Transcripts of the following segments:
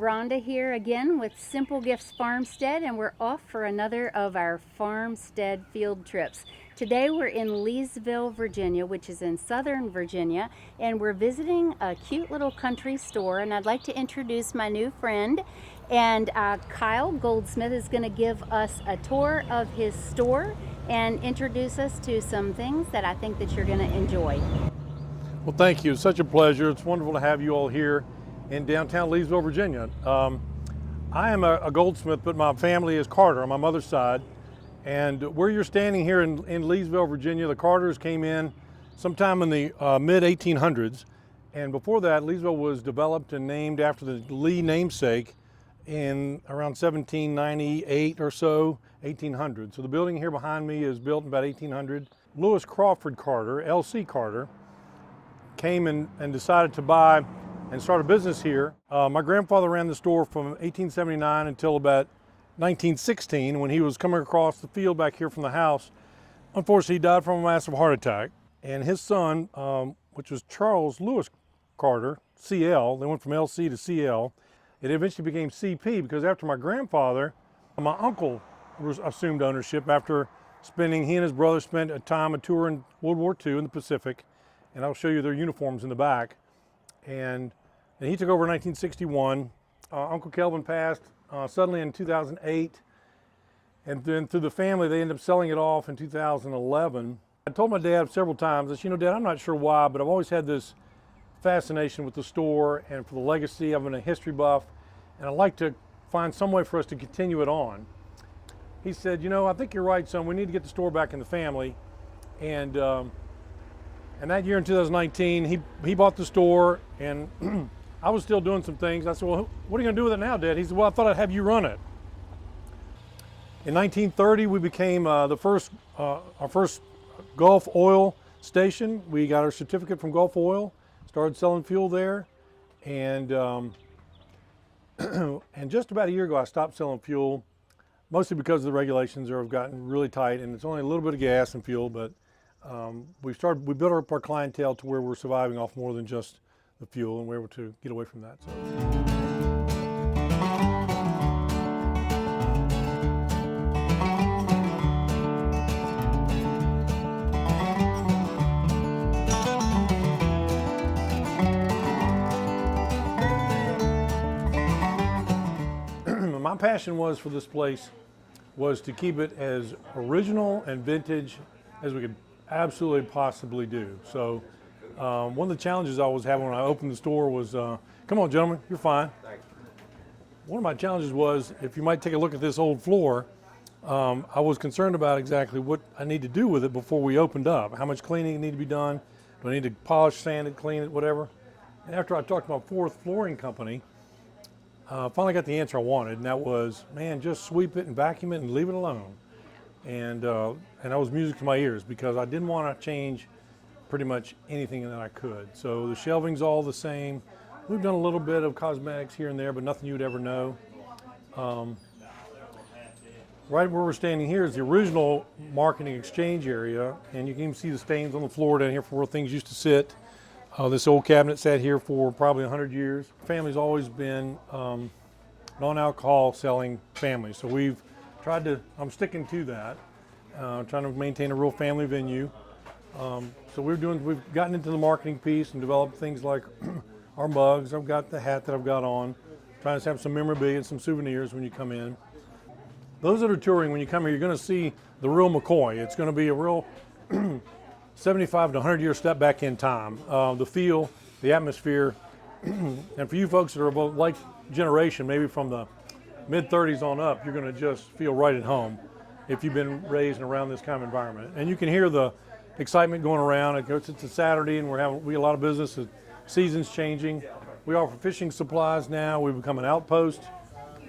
Rhonda here again with Simple Gifts Farmstead, and we're off for another of our Farmstead field trips. Today we're in Leesville, Virginia, which is in southern Virginia, and we're visiting a cute little country store, and I'd like to introduce my new friend. And Kyle Goldsmith is going to give us a tour of his store and introduce us to some things that I think that you're going to enjoy. Well, thank you. It's such a pleasure. It's wonderful to have you all here in downtown Leesville, Virginia. I am a goldsmith, but my family is Carter on my mother's side. And where you're standing here in Leesville, Virginia, the Carters came in sometime in the mid-1800s. And before that, Leesville was developed and named after the Lee namesake in around 1798 or so, 1800. So the building here behind me is built in about 1800. Lewis Crawford Carter, L.C. Carter, came and decided to buy and start a business here. My grandfather ran the store from 1879 until about 1916 when he was coming across the field back here from the house. Unfortunately, he died from a massive heart attack. And his son, which was Charles Lewis Carter, CL, they went from LC to CL. It eventually became CP because after my grandfather, my uncle assumed ownership after he and his brother spent a tour in World War II in the Pacific. And I'll show you their uniforms in the back. And he took over in 1961. Uncle Kelvin passed suddenly in 2008. And then through the family, they ended up selling it off in 2011. I told my dad several times, I said, you know, Dad, I'm not sure why, but I've always had this fascination with the store and for the legacy. I've been a history buff, and I'd like to find some way for us to continue it on. He said, you know, I think you're right, son. We need to get the store back in the family. And that year in 2019, he bought the store, and I was still doing some things. I said, well, what are you going to do with it now, Dad? He said, well, I thought I'd have you run it. In 1930, we became our first Gulf Oil station. We got our certificate from Gulf Oil, started selling fuel there, and and just about a year ago, I stopped selling fuel, mostly because the regulations have gotten really tight, and it's only a little bit of gas and fuel, but we built up our clientele to where we're surviving off more than just the fuel, and we're able to get away from that. So. My passion for this place was to keep it as original and vintage as we could absolutely possibly do. So one of the challenges I was having when I opened the store was, come on gentlemen, you're fine. One of my challenges was, if you might take a look at this old floor, I was concerned about exactly what I need to do with it before we opened up. How much cleaning needed to be done? Do I need to polish, sand it, clean it, whatever? And after I talked to my fourth flooring company, finally got the answer I wanted, and that was, man, just sweep it and vacuum it and leave it alone. And that was music to my ears because I didn't want to change pretty much anything that I could. So the shelving's all the same. We've done a little bit of cosmetics here and there, but nothing you would ever know. Right where we're standing here is the original marketing exchange area, and you can even see the stains on the floor down here for where things used to sit. This old cabinet sat here for probably 100 years. Family's always been non-alcohol selling family, so we've I'm sticking to that, trying to maintain a real family venue. So we've gotten into the marketing piece and developed things like our mugs. I've got the hat that I've got on, trying to have some memorabilia and some souvenirs when you come in. Those that are touring, when you come here, you're going to see the real McCoy. It's going to be a real 75 to 100 year step back in time. The feel, the atmosphere, and for you folks that are of a like generation, maybe from the mid-30s on up, you're going to just feel right at home if you've been raised around this kind of environment. And you can hear the excitement going around. It's a Saturday, and we have a lot of business. The season's changing. We offer fishing supplies now. We've become an outpost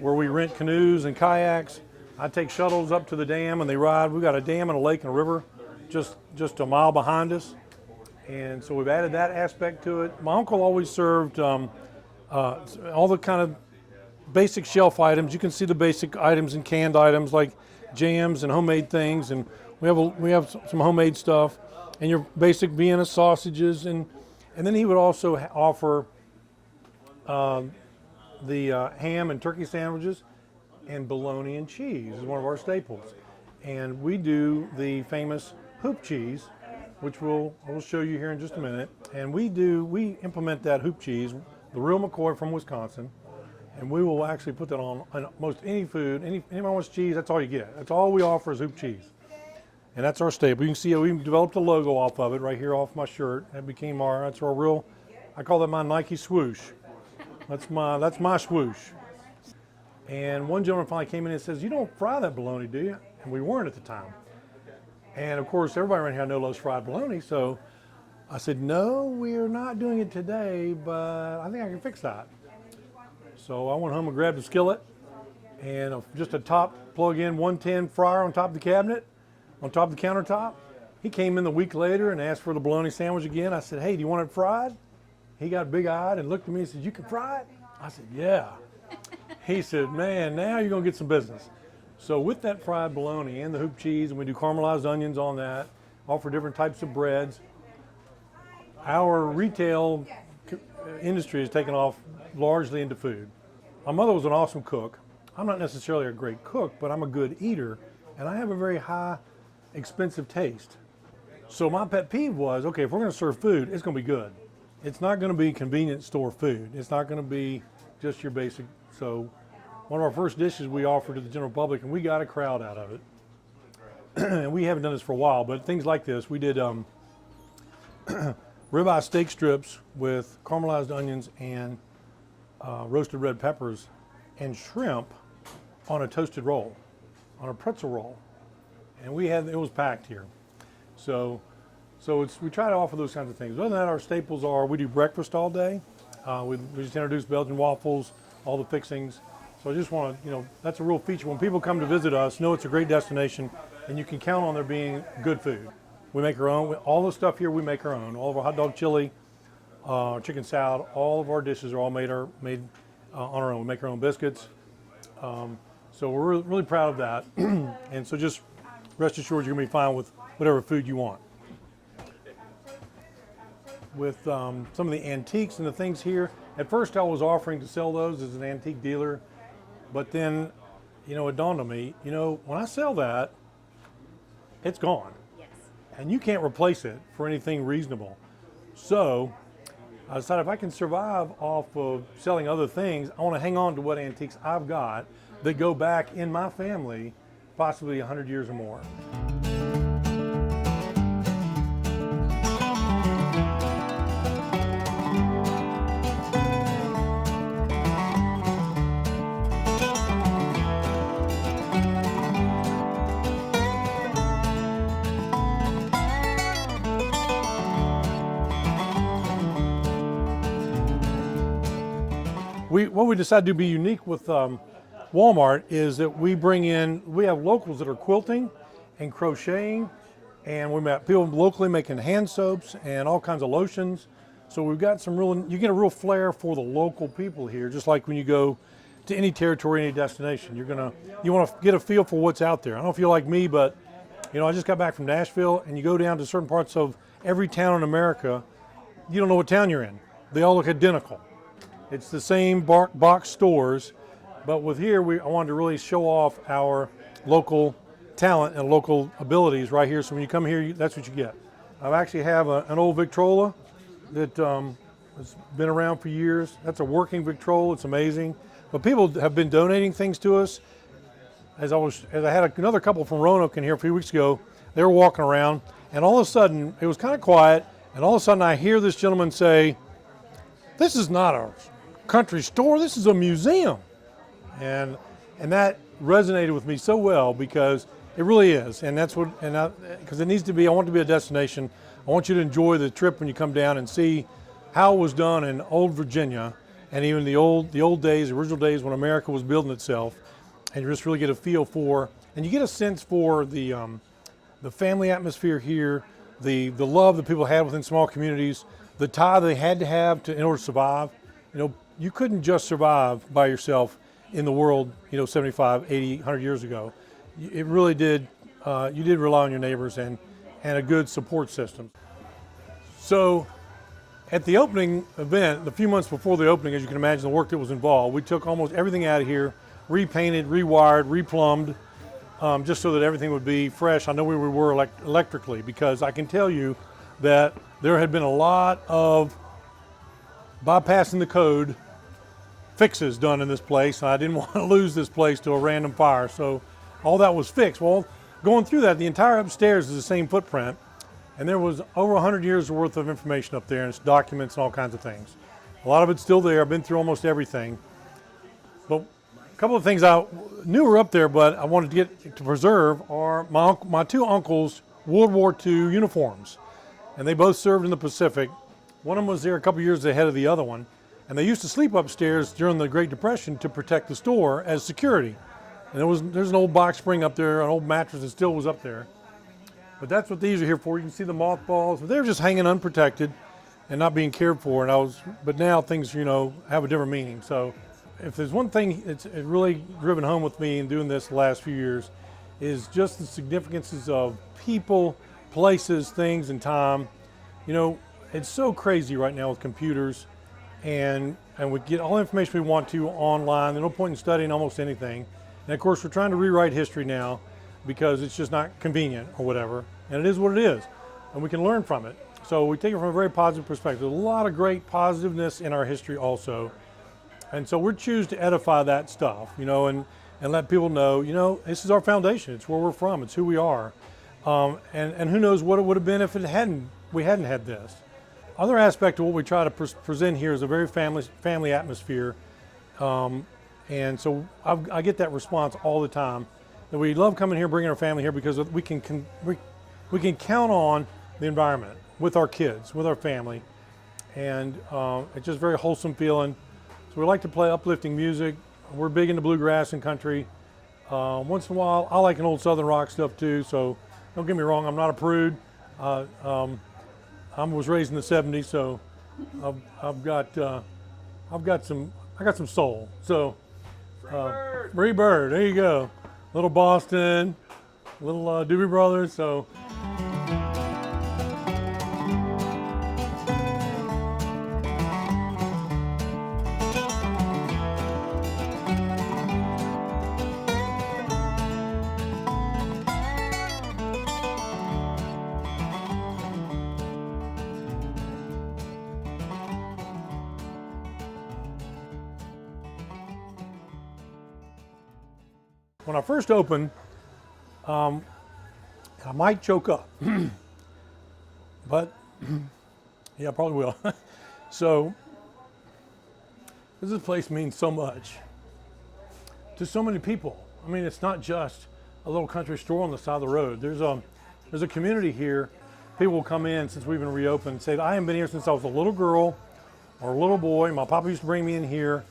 where we rent canoes and kayaks. I take shuttles up to the dam, and they ride. We've got a dam and a lake and a river just a mile behind us. And so we've added that aspect to it. My uncle always served all the kind of basic shelf items. You can see the basic items and canned items like jams and homemade things, and we have some homemade stuff, and your basic Vienna sausages, and then he would also offer the ham and turkey sandwiches, and bologna and cheese is one of our staples. And we do the famous hoop cheese, which I will show you here in just a minute. And we implement that hoop cheese, the real McCoy from Wisconsin, and we will actually put that on most any food. Anyone wants cheese, that's all you get. That's all we offer is hoop cheese. And that's our staple. You can see we developed a logo off of it right here off my shirt. That's our real, I call that my Nike swoosh. That's my swoosh. And one gentleman finally came in and says, "You don't fry that bologna, do you?" And we weren't at the time. And of course, everybody around here I know loves fried bologna. So I said, "No, we're not doing it today, but I think I can fix that." So I went home and grabbed a skillet and just a top plug-in 110 fryer on top of the cabinet, on top of the countertop. He came in the week later and asked for the bologna sandwich again. I said, "Hey, do you want it fried?" He got big-eyed and looked at me and said, "You can fry it?" I said, "Yeah." He said, "Man, now you're going to get some business." So with that fried bologna and the hoop cheese, and we do caramelized onions on that, offer different types of breads. Our retail industry has taken off largely into food. My mother was an awesome cook. I'm not necessarily a great cook, but I'm a good eater, and I have a very high, expensive taste. So my pet peeve was, okay, if we're going to serve food, it's going to be good. It's not going to be convenience store food. It's not going to be just your basic. So one of our first dishes we offered to the general public, and we got a crowd out of it. And we haven't done this for a while, but things like this, we did ribeye steak strips with caramelized onions and roasted red peppers and shrimp on a toasted roll, on a pretzel roll. And it was packed here. So we try to offer those kinds of things. Other than that, our staples are, we do breakfast all day. We just introduced Belgian waffles, all the fixings. So I just want to, that's a real feature. When people come to visit us, know it's a great destination, and you can count on there being good food. We make our own. All the stuff here we make our own. All of our hot dog chili, chicken salad, all of our dishes are all made on our own. We make our own biscuits. So we're really proud of that. And so just rest assured you're going to be fine with whatever food you want. With some of the antiques and the things here, at first I was offering to sell those as an antique dealer, but then, it dawned on me, when I sell that, it's gone. Yes. And you can't replace it for anything reasonable. So I decided if I can survive off of selling other things, I want to hang on to what antiques I've got that go back in my family possibly 100 years or more. What we decided to be unique with Walmart is that we have locals that are quilting and crocheting, and we have people locally making hand soaps and all kinds of lotions. So we've got you get a real flair for the local people here, just like when you go to any territory, any destination. You want to get a feel for what's out there. I don't know if you're like me, but I just got back from Nashville, and you go down to certain parts of every town in America, you don't know what town you're in. They all look identical. It's the same box stores, but with here, I wanted to really show off our local talent and local abilities right here. So when you come here, that's what you get. I actually have an old Victrola that has been around for years. That's a working Victrola. It's amazing. But people have been donating things to us. As I had another couple from Roanoke in here a few weeks ago, they were walking around, and all of a sudden, it was kind of quiet, and all of a sudden I hear this gentleman say, "This is not a country store, this is a museum." And that resonated with me so well, because it really is, and that's what, because it needs to be. I want it to be a destination. I want you to enjoy the trip when you come down and see how it was done in old Virginia, and even the old days, the original days when America was building itself, and you just really get a feel for, and you get a sense for the family atmosphere here, the love that people had within small communities, the tie they had to have in order to survive. You couldn't just survive by yourself in the world, 75, 80, 100 years ago. It really did, you did rely on your neighbors and a good support system. So At the opening event, a few months before the opening, as you can imagine, the work that was involved, we took almost everything out of here, repainted, rewired, replumbed, just so that everything would be fresh. I know where we were electrically, because I can tell you that there had been a lot of bypassing the code fixes done in this place, and I didn't want to lose this place to a random fire, so all that was fixed. Well, going through that, the entire upstairs is the same footprint, and there was over 100 years worth of information up there, and it's documents and all kinds of things. A lot of it's still there. I've been through almost everything. But a couple of things I knew were up there, but I wanted to preserve are my two uncles' World War II uniforms. And they both served in the Pacific. One of them was there a couple years ahead of the other one. And they used to sleep upstairs during the Great Depression to protect the store as security. And there's an old box spring up there, an old mattress that still was up there. But that's what these are here for. You can see the mothballs. But they're just hanging unprotected and not being cared for. But now things, have a different meaning. So if there's one thing it's really driven home with me in doing this the last few years, is just the significances of people, places, things, and time. It's so crazy right now with computers, and we get all the information we want to online. There's no point in studying almost anything. And of course, we're trying to rewrite history now, because it's just not convenient or whatever, and it is what it is, and we can learn from it. So we take it from a very positive perspective. There's a lot of great positiveness in our history also, and so we choose to edify that stuff, and let people know, this is our foundation. It's where we're from. It's who we are, and who knows what it would have been if we hadn't had this. Other aspect of what we try to present here is a very family atmosphere, and so I get that response all the time. That we love coming here, bringing our family here, because we can count on the environment with our kids, with our family, and it's just very wholesome feeling. So we like to play uplifting music. We're big into bluegrass and country. Once in a while, I like an old Southern rock stuff too. So don't get me wrong, I'm not a prude. I was raised in the '70s, so I got some soul. So Free Bird, there you go. Little Boston, little Doobie Brothers, so. When I first opened, I might choke up, but yeah, I probably will. So this place means so much to so many people. I mean, it's not just a little country store on the side of the road. There's a community here. People will come in since we've been reopened and say, I haven't been here since I was a little girl or a little boy. My papa used to bring me in here,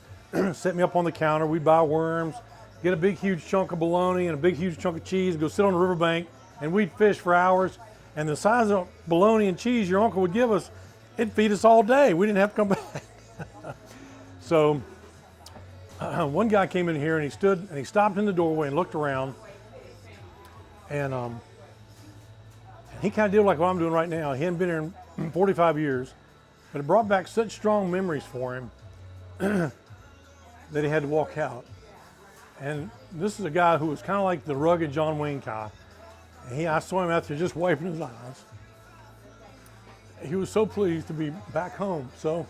set me up on the counter. We'd buy worms, get a big, huge chunk of bologna and a big, huge chunk of cheese, go sit on the riverbank, and we'd fish for hours. And the size of bologna and cheese your uncle would give us, it'd feed us all day. We didn't have to come back. So one guy came in here and he stopped in the doorway and looked around, and he kind of did like what I'm doing right now. He hadn't been here in 45 years, but it brought back such strong memories for him that he had to walk out. And this is a guy who was kind of like the rugged John Wayne guy. And I saw him out there just wiping his eyes. He was so pleased to be back home. So,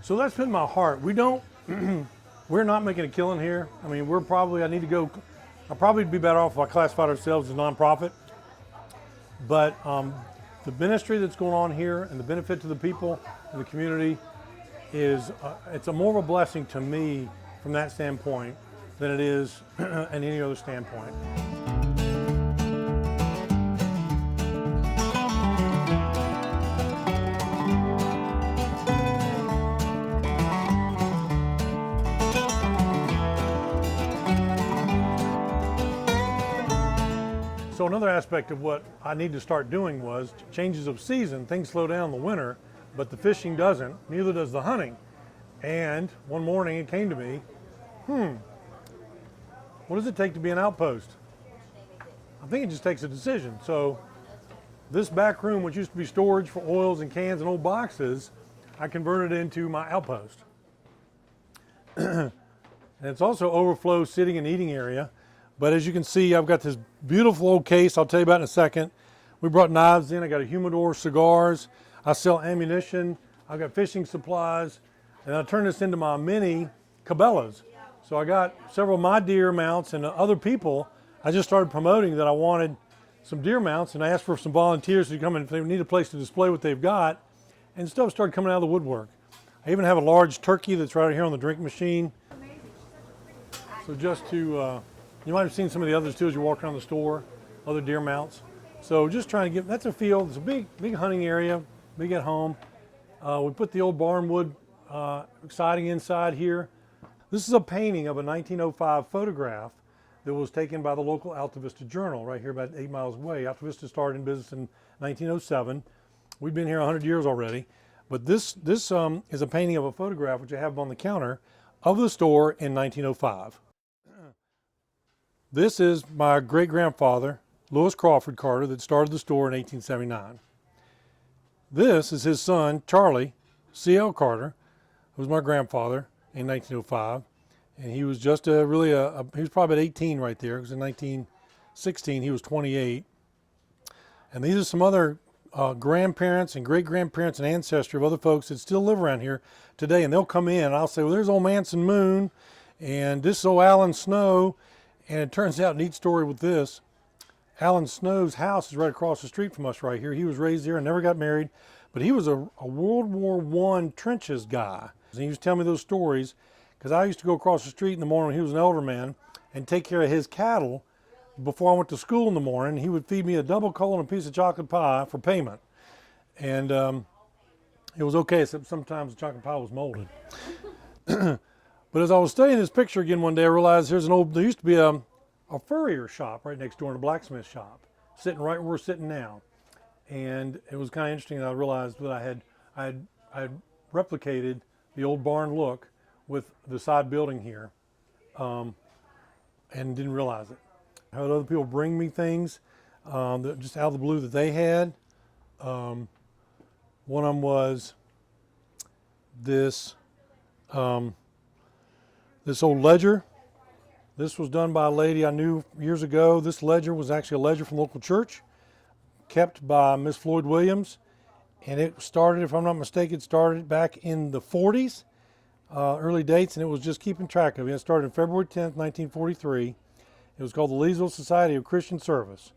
so that's been my heart. We're not making a killing here. I mean, I'll probably be better off if I classified ourselves as a nonprofit. But the ministry that's going on here and the benefit to the people and the community it's more of a blessing to me from that standpoint than it is at any other standpoint. So another aspect of what I need to start doing was changes of season. Things slow down in the winter, but the fishing doesn't, neither does the hunting. And one morning it came to me, what does it take to be an outpost? I think it just takes a decision. So This back room, which used to be storage for oils and cans and old boxes, I converted into my outpost. And it's also overflow sitting and eating area. But as you can see, I've got this beautiful old case I'll tell you about in a second. We brought knives in. I got a humidor, cigars. I sell ammunition. I've got fishing supplies. And I turned this into my mini Cabela's. So I got several of my deer mounts, and other people, I just started promoting that I wanted some deer mounts, and I asked for some volunteers to come in if they need a place to display what they've got. And stuff started coming out of the woodwork. I even have a large turkey that's right here on the drink machine. So just to, you might have seen some of the others too as you walk around the store, other deer mounts. So just trying to get, that's a field, it's a big hunting area, big at home. We put the old barnwood siding inside here. This is a painting of a 1905 photograph that was taken by the local Alta Vista Journal right here about 8 miles away. Alta Vista started in business in 1907. We've been here 100 years already. But this is a painting of a photograph which I have on the counter of the store in 1905. This is my great-grandfather, Lewis Crawford Carter, that started the store in 1879. This is his son, Charlie C.L. Carter, who was my grandfather in 1905. And he was just he was probably about 18 right there, because in 1916 he was 28. And these are some other grandparents and great-grandparents and ancestry of other folks that still live around here today. And they'll come in and I'll say, well, there's old Manson Moon, and this is old Alan Snow. And it turns out, neat story with this, Alan Snow's house is right across the street from us right here. He was raised here and never got married, but he was a World War I trenches guy. And he used to tell me those stories because I used to go across the street in the morning when he was an elder man and take care of his cattle before I went to school in the morning. He would feed me a double coal and a piece of chocolate pie for payment. And it was okay, except sometimes the chocolate pie was molded. But as I was studying this picture again one day, I realized there used to be a furrier shop right next door and a blacksmith shop, sitting right where we're sitting now. And it was kind of interesting that I realized that I had replicated the old barn look with the side building here, and didn't realize it. I had other people bring me things that just out of the blue that they had. One of them was this old ledger. This was done by a lady I knew years ago. This ledger was actually a ledger from the local church, kept by Miss Floyd Williams. And it started, if I'm not mistaken, it started back in the 40s, early dates, and it was just keeping track of it. It started on February 10th, 1943. It was called the Leesville Society of Christian Service.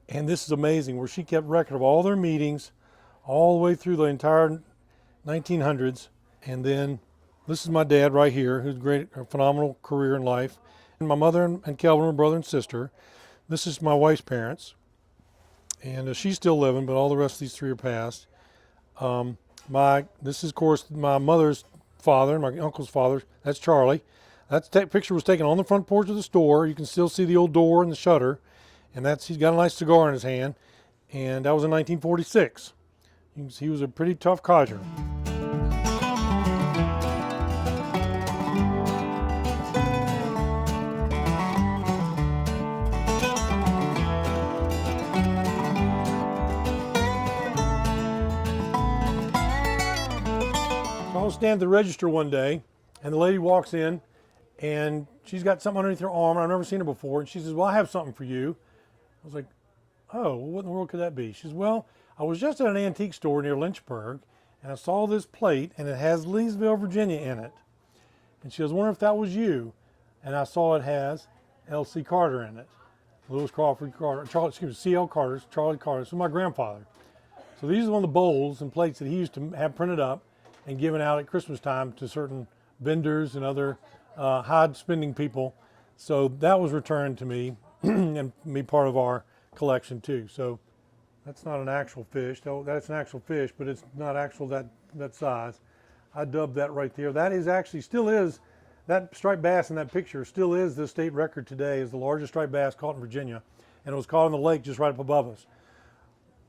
And this is amazing, where she kept record of all their meetings all the way through the entire 1900s. And then this is my dad right here, who's a phenomenal career in life. And my mother and Kelvin were brother and sister. This is my wife's parents. And she's still living, but all the rest of these three are passed. This is, of course, my mother's father, my uncle's father. That's Charlie. That picture was taken on the front porch of the store. You can still see the old door and the shutter. And he's got a nice cigar in his hand. And that was in 1946. You can see he was a pretty tough codger. I was standing at the register one day, and the lady walks in, and she's got something underneath her arm, and I've never seen her before, and she says, well, I have something for you. I was like, oh, what in the world could that be? She says, well, I was just at an antique store near Lynchburg, and I saw this plate, and it has Leesville, Virginia in it. And she goes, I wonder if that was you. And I saw it has L.C. Carter in it. Lewis Crawford Carter, C.L. Carter, Charlie Carter. This was my grandfather. So these are one of the bowls and plates that he used to have printed up and given out at Christmas time to certain vendors and other high-spending people. So that was returned to me and be part of our collection too. So that's not an actual fish. That's an actual fish, but it's not actual that size. I dubbed that right there. That is actually, still is, that striped bass in that picture still is the state record today as the largest striped bass caught in Virginia. And it was caught in the lake just right up above us.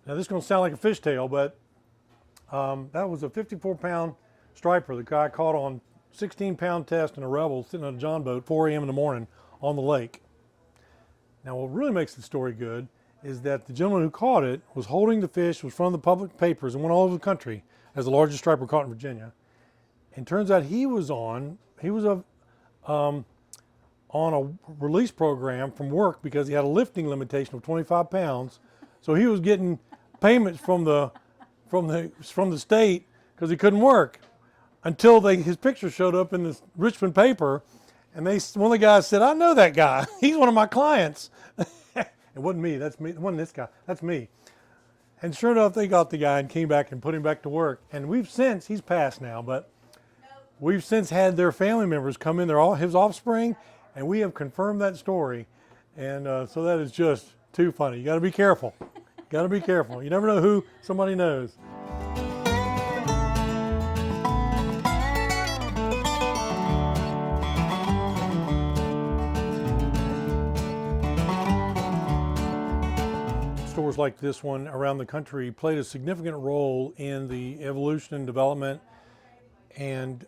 Now this is going to sound like a fishtail, but that was a 54-pound striper the guy caught on 16-pound test in a Rebel sitting on a John boat 4 a.m. in the morning on the lake. Now what really makes the story good is that the gentleman who caught it was holding the fish, was from the public papers and went all over the country as the largest striper caught in Virginia. And turns out he was on a release program from work because he had a lifting limitation of 25 pounds. So he was getting payments from the state because he couldn't work until his picture showed up in the Richmond paper, and one of the guys said, "I know that guy. He's one of my clients." It wasn't me. That's me. It wasn't this guy. That's me. And sure enough, they got the guy and came back and put him back to work. And he's passed now, but we've since had their family members come in. They're all his offspring, and we have confirmed that story. And so that is just too funny. You got to be careful. Got to be careful. You never know who somebody knows. Stores like this one around the country played a significant role in the evolution and development and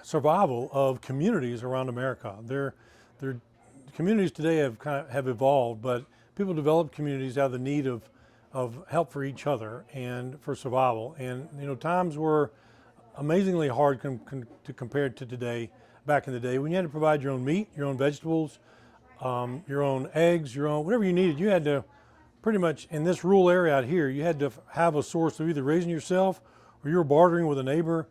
survival of communities around America. Their communities today have evolved, but people developed communities out of the need of help for each other and for survival. And times were amazingly hard to compare to today. Back in the day, when you had to provide your own meat, your own vegetables, your own eggs, your own whatever you needed, you had to pretty much in this rural area out here, you had to have a source of either raising yourself, or you were bartering with a neighbor,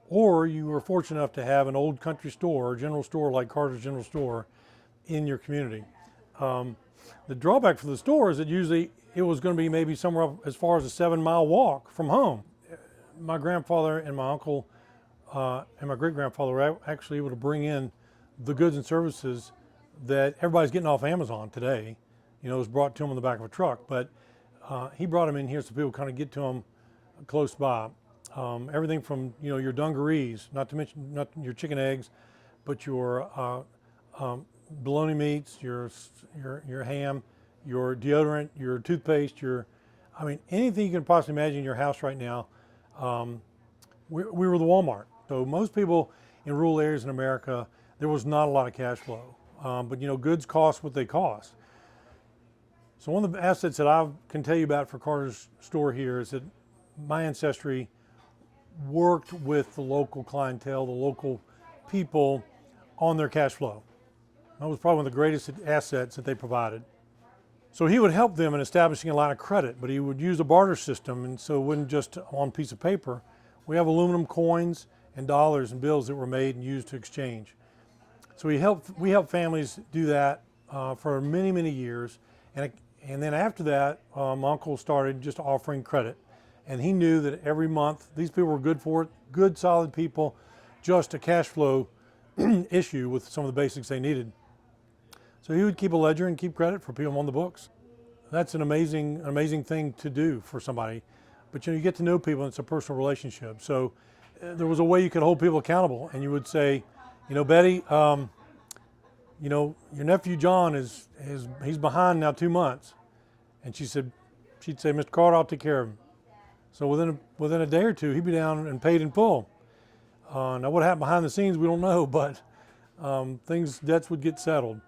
or you were fortunate enough to have an old country store or general store like Carter's General Store in your community. The drawback for the store is that usually it was going to be maybe somewhere up as far as a 7-mile walk from home. My grandfather and my uncle and my great-grandfather were actually able to bring in the goods and services that everybody's getting off Amazon today. It was brought to them on the back of a truck, but he brought them in here so people kind of get to them close by. Everything from your dungarees, not to mention not your chicken eggs, but your bologna meats, your ham, your deodorant, your toothpaste, anything you can possibly imagine in your house right now. We were the Walmart. So most people in rural areas in America, there was not a lot of cash flow, but goods cost what they cost. So one of the assets that I can tell you about for Carter's store here is that my ancestry worked with the local clientele, the local people on their cash flow. That was probably one of the greatest assets that they provided. So he would help them in establishing a line of credit, but he would use a barter system, and so it wasn't just on a piece of paper. We have aluminum coins and dollars and bills that were made and used to exchange. So we helped families do that for many, many years. And then after that, my uncle started just offering credit. And he knew that every month, these people were good for it, good, solid people, just a cash flow issue with some of the basics they needed. So he would keep a ledger and keep credit for people on the books. That's an amazing thing to do for somebody. But you get to know people and it's a personal relationship. So there was a way you could hold people accountable, and you would say, Betty, your nephew John he's behind now 2 months. And she'd say, Mr. Carter, I'll take care of him. So within a day or two, he'd be down and paid in full. Now what happened behind the scenes, we don't know, but debts would get settled.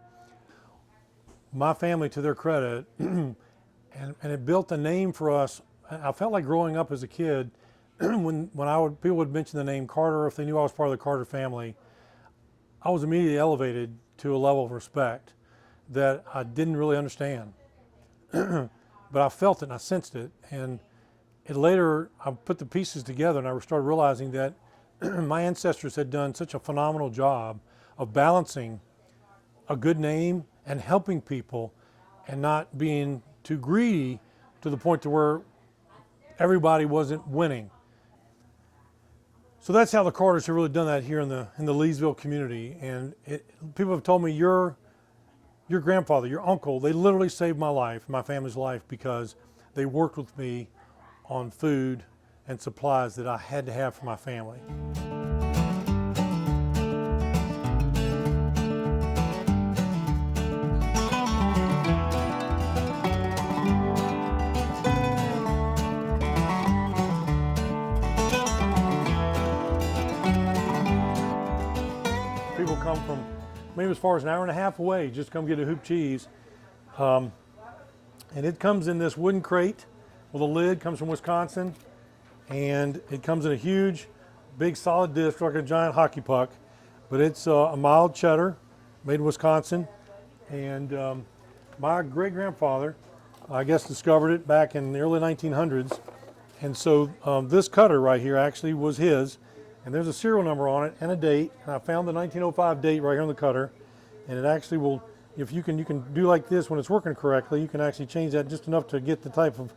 My family, to their credit, and it built a name for us. I felt like growing up as a kid, when people would mention the name Carter, if they knew I was part of the Carter family, I was immediately elevated to a level of respect that I didn't really understand. But I felt it and I sensed it. And later, I put the pieces together and I started realizing that my ancestors had done such a phenomenal job of balancing a good name and helping people and not being too greedy to the point to where everybody wasn't winning. So that's how the Carters have really done that here in the Leesville community. And people have told me, your grandfather, your uncle, they literally saved my life, my family's life, because they worked with me on food and supplies that I had to have for my family. People come from maybe as far as an hour and a half away just come get a hoop cheese. And it comes in this wooden crate with a lid, comes from Wisconsin, and it comes in a huge, big solid disc like a giant hockey puck. But it's a mild cheddar made in Wisconsin. And my great-grandfather, I guess, discovered it back in the early 1900s. And so this cutter right here actually was his. And there's a serial number on it and a date. And I found the 1905 date right here on the cutter. And it actually will, if you can do like this when it's working correctly, you can actually change that just enough to get the type of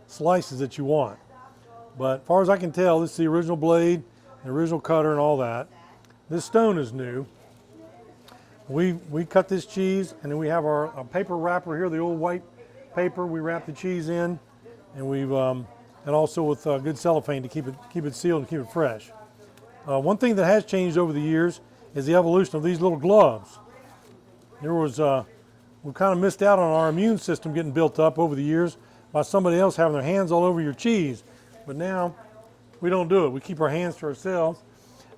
slices that you want. But as far as I can tell, this is the original blade, the original cutter and all that. This stone is new. We cut this cheese, and then we have our paper wrapper here, the old white paper. We wrap the cheese in, and we've and also with good cellophane to keep it sealed and keep it fresh. One thing that has changed over the years is the evolution of these little gloves. There was we kind of missed out on our immune system getting built up over the years by somebody else having their hands all over your cheese, but now we don't do it. We keep our hands to ourselves,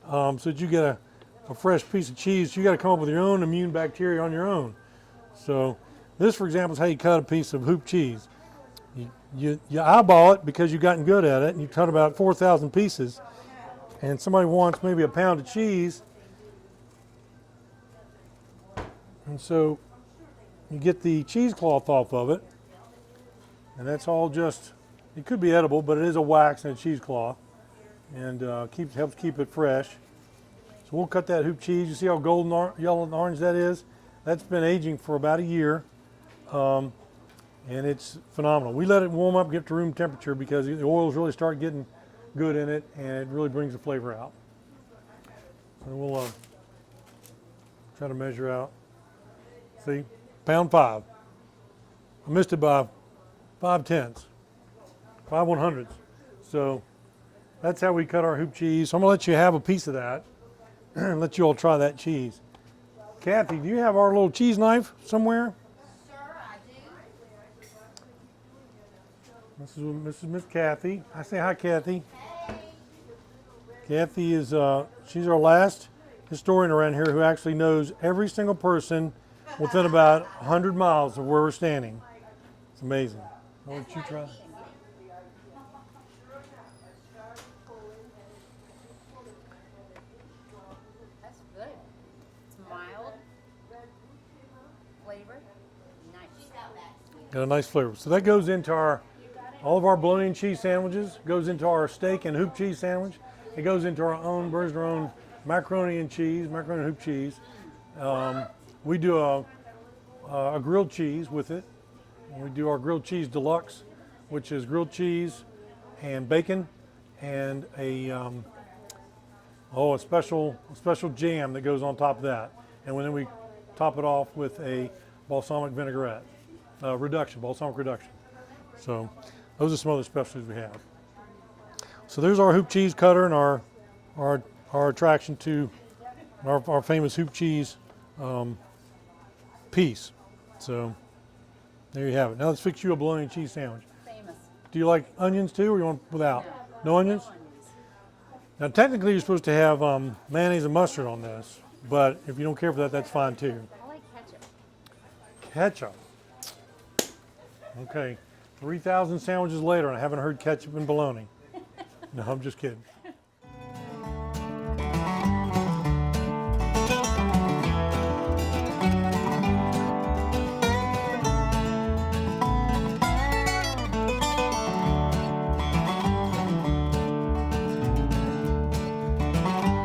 so that you get a fresh piece of cheese. You got to come up with your own immune bacteria on your own. So this, for example, is how you cut a piece of hoop cheese. You eyeball it because you've gotten good at it, and you cut about 4,000 pieces. And somebody wants maybe a pound of cheese, and so you get the cheesecloth off of it, and that's all just, it could be edible, but it is a wax and a cheesecloth, and helps keep it fresh. So we'll cut that hoop cheese. You see how golden, yellow, and orange that is? That's been aging for about a year, and it's phenomenal. We let it warm up, get to room temperature, because the oils really start getting good in it, and it really brings the flavor out. So we'll try to measure out. See, pound 5. I missed it by 5/10, 5/100. So that's how we cut our hoop cheese. So I'm gonna let you have a piece of that and let you all try that cheese. Kathy, do you have our little cheese knife somewhere? Sir, I do. This is Miss Kathy. I say hi, Kathy. Hey. Kathy is she's our last historian around here who actually knows every single person within about 100 miles of where we're standing. It's amazing. I'll let you try. That's good. It's mild. Flavor. Nice. Got a nice flavor. So that goes into all of our bologna and cheese sandwiches, goes into our steak and hoop cheese sandwich. It goes into our own, version our own macaroni and hoop cheese. We do a grilled cheese with it. We do our grilled cheese deluxe, which is grilled cheese and bacon and a special jam that goes on top of that. And then we top it off with a balsamic vinaigrette, balsamic reduction. So those are some other specialties we have. So there's our hoop cheese cutter and our attraction to our famous hoop cheese piece. So there you have it. Now let's fix you a bologna and cheese sandwich. Famous. Do you like onions too, or you want without? No onions? No onions. Now technically you're supposed to have mayonnaise and mustard on this, but if you don't care for that, that's fine too. I like ketchup. Ketchup. Okay, 3,000 sandwiches later and I haven't heard ketchup and bologna. No, I'm just kidding.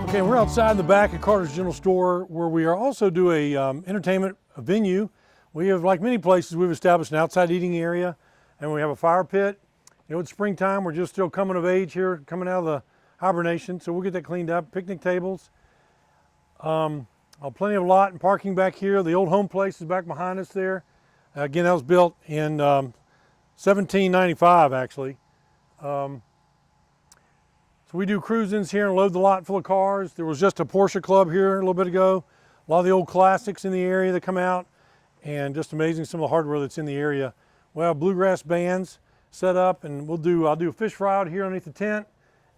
Okay, we're outside in the back of Carter's General Store, where we are also do a entertainment venue. We have, like many places, we've established an outside eating area, and we have a fire pit. You know, it's springtime. We're just still coming of age here, coming out of the hibernation, so we'll get that cleaned up. Picnic tables, plenty of lot and parking back here. The old home place is back behind us there. Again, that was built in 1795, actually. So we do cruise-ins here and load the lot full of cars. There was just a Porsche club here a little bit ago. A lot of the old classics in the area that come out, and just amazing some of the hardware that's in the area. Well, bluegrass bands set up, and I'll do a fish fry out here underneath the tent.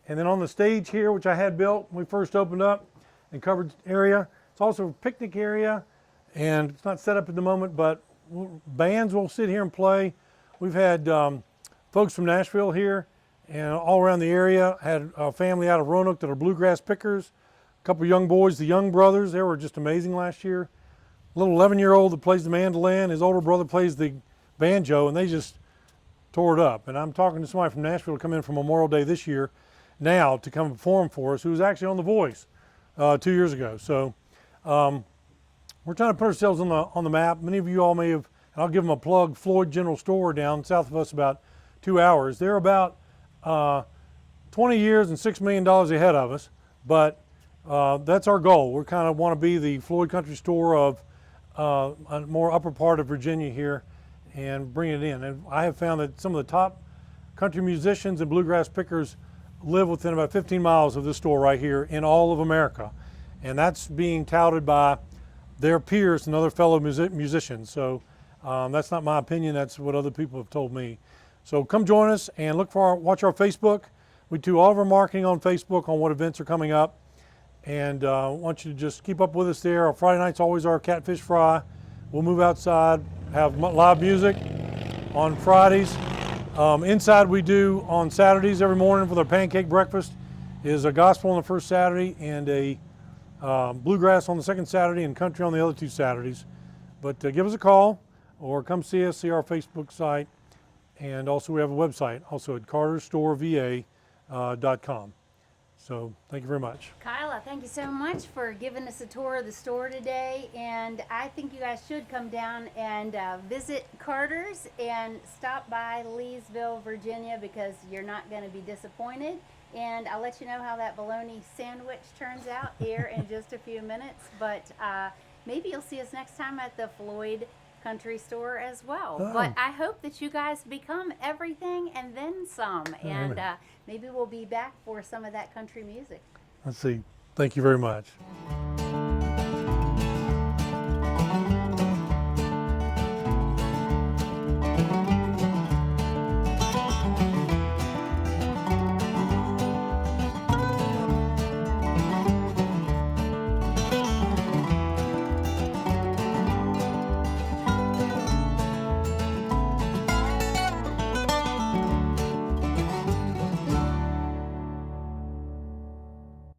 And then on the stage here, which I had built when we first opened up and covered area, it's also a picnic area, and it's not set up at the moment, but bands will sit here and play. We've had folks from Nashville here and all around the area. Had a family out of Roanoke that are bluegrass pickers. A couple young boys, the Young brothers, they were just amazing last year. A little 11-year-old that plays the mandolin, his older brother plays the banjo, and they just tore it up. And I'm talking to somebody from Nashville to come in for Memorial Day this year now to come perform for us, who was actually on The Voice 2 years ago. So we're trying to put ourselves on the map. Many of you all may have, and I'll give them a plug, Floyd General Store down south of us about 2 hours. They're about 20 years and $6 million ahead of us, but that's our goal. We kind of want to be the Floyd Country Store of a more upper part of Virginia here and bring it in. And I have found that some of the top country musicians and bluegrass pickers live within about 15 miles of this store right here in all of America. And that's being touted by their peers and other fellow musicians. So that's not my opinion, that's what other people have told me. So come join us and watch our Facebook. We do all of our marketing on Facebook on what events are coming up. And I want you to just keep up with us there. Our Friday night's always our catfish fry. We'll move outside, have live music on Fridays. Inside we do on Saturdays every morning for their pancake breakfast is a gospel on the first Saturday and a bluegrass on the second Saturday and country on the other 2 Saturdays. But give us a call or come see us, see our Facebook site. And also we have a website also at carterstoreva.com. So thank you very much. Kyla, thank you so much for giving us a tour of the store today. And I think you guys should come down and visit Carter's and stop by Leesville, Virginia, because you're not going to be disappointed. And I'll let you know how that bologna sandwich turns out here in just a few minutes. But maybe you'll see us next time at the Floyd Country Store as well. Oh. But I hope that you guys become everything and then some. And Amen. maybe we'll be back for some of that country music. Let's see. Thank you very much.